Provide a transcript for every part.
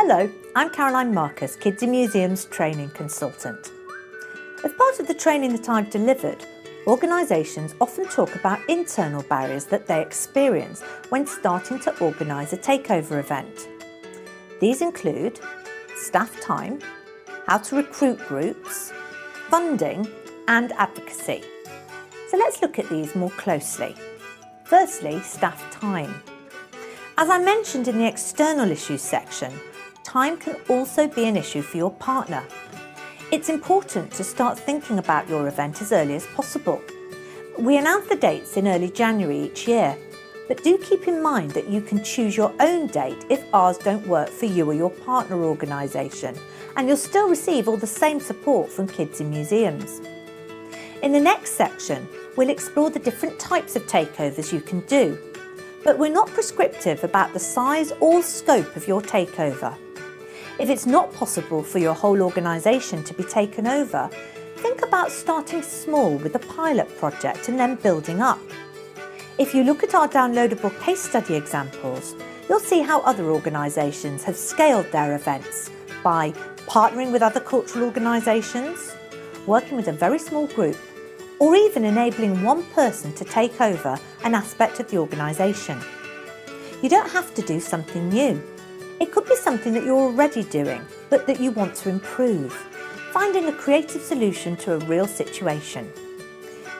Hello, I'm Caroline Marcus, Kids in Museums Training Consultant. As part of the training that I've delivered, organisations often talk about internal barriers that they experience when starting to organise a takeover event. These include staff time, how to recruit groups, funding and advocacy. So let's look at these more closely. Firstly, staff time. As I mentioned in the external issues section, time can also be an issue for your partner. It's important to start thinking about your event as early as possible. We announce the dates in early January each year, but do keep in mind that you can choose your own date if ours don't work for you or your partner organisation, and you'll still receive all the same support from Kids in Museums. In the next section, we'll explore the different types of takeovers you can do, but we're not prescriptive about the size or scope of your takeover. If it's not possible for your whole organisation to be taken over, think about starting small with a pilot project and then building up. If you look at our downloadable case study examples, you'll see how other organisations have scaled their events by partnering with other cultural organisations, working with a very small group, or even enabling one person to take over an aspect of the organisation. You don't have to do something new. It could be something that you're already doing, but that you want to improve, finding a creative solution to a real situation.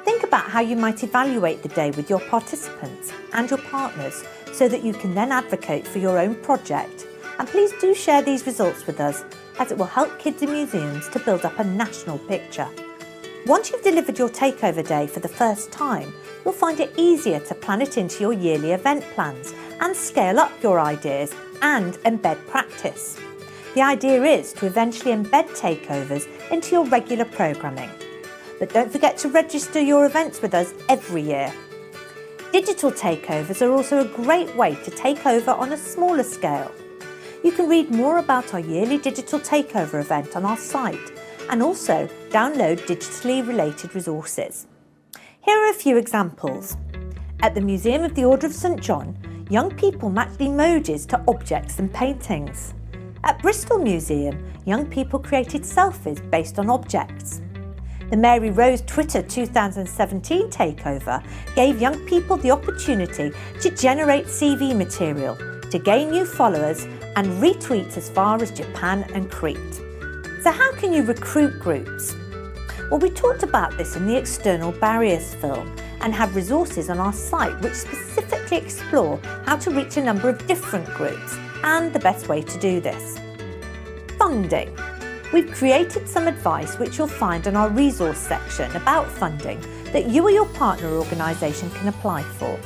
Think about how you might evaluate the day with your participants and your partners so that you can then advocate for your own project. And please do share these results with us, as it will help Kids in Museums to build up a national picture. Once you've delivered your takeover day for the first time, you'll find it easier to plan it into your yearly event plans and scale up your ideas and embed practice. The idea is to eventually embed takeovers into your regular programming. But don't forget to register your events with us every year. Digital takeovers are also a great way to take over on a smaller scale. You can read more about our yearly digital takeover event on our site and also download digitally related resources. Here are a few examples. At the Museum of the Order of St John, young people matched emojis to objects and paintings. At Bristol Museum, young people created selfies based on objects. The Mary Rose Twitter 2017 takeover gave young people the opportunity to generate CV material, to gain new followers and retweets as far as Japan and Crete. So how can you recruit groups? Well, we talked about this in the External Barriers film and have resources on our site which specifically explore how to reach a number of different groups and the best way to do this. Funding. We've created some advice which you'll find in our resource section about funding that you or your partner organisation can apply for.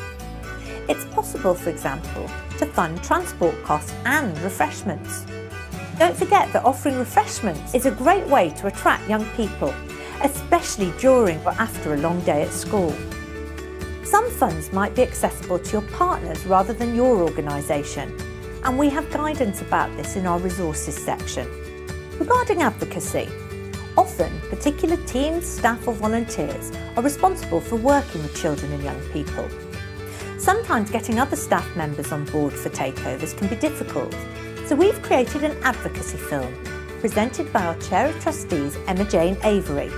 It's possible, for example, to fund transport costs and refreshments. Don't forget that offering refreshments is a great way to attract young people, especially during or after a long day at school. Some funds might be accessible to your partners rather than your organisation, and we have guidance about this in our resources section. Regarding advocacy, often particular teams, staff or volunteers are responsible for working with children and young people. Sometimes getting other staff members on board for takeovers can be difficult, so we've created an advocacy film presented by our Chair of Trustees, Emma Jane Avery,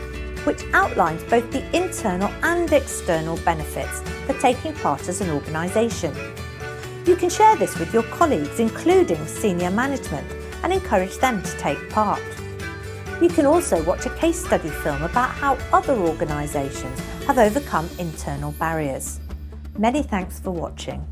which outlines both the internal and external benefits for taking part as an organisation. You can share this with your colleagues, including senior management, and encourage them to take part. You can also watch a case study film about how other organisations have overcome internal barriers. Many thanks for watching.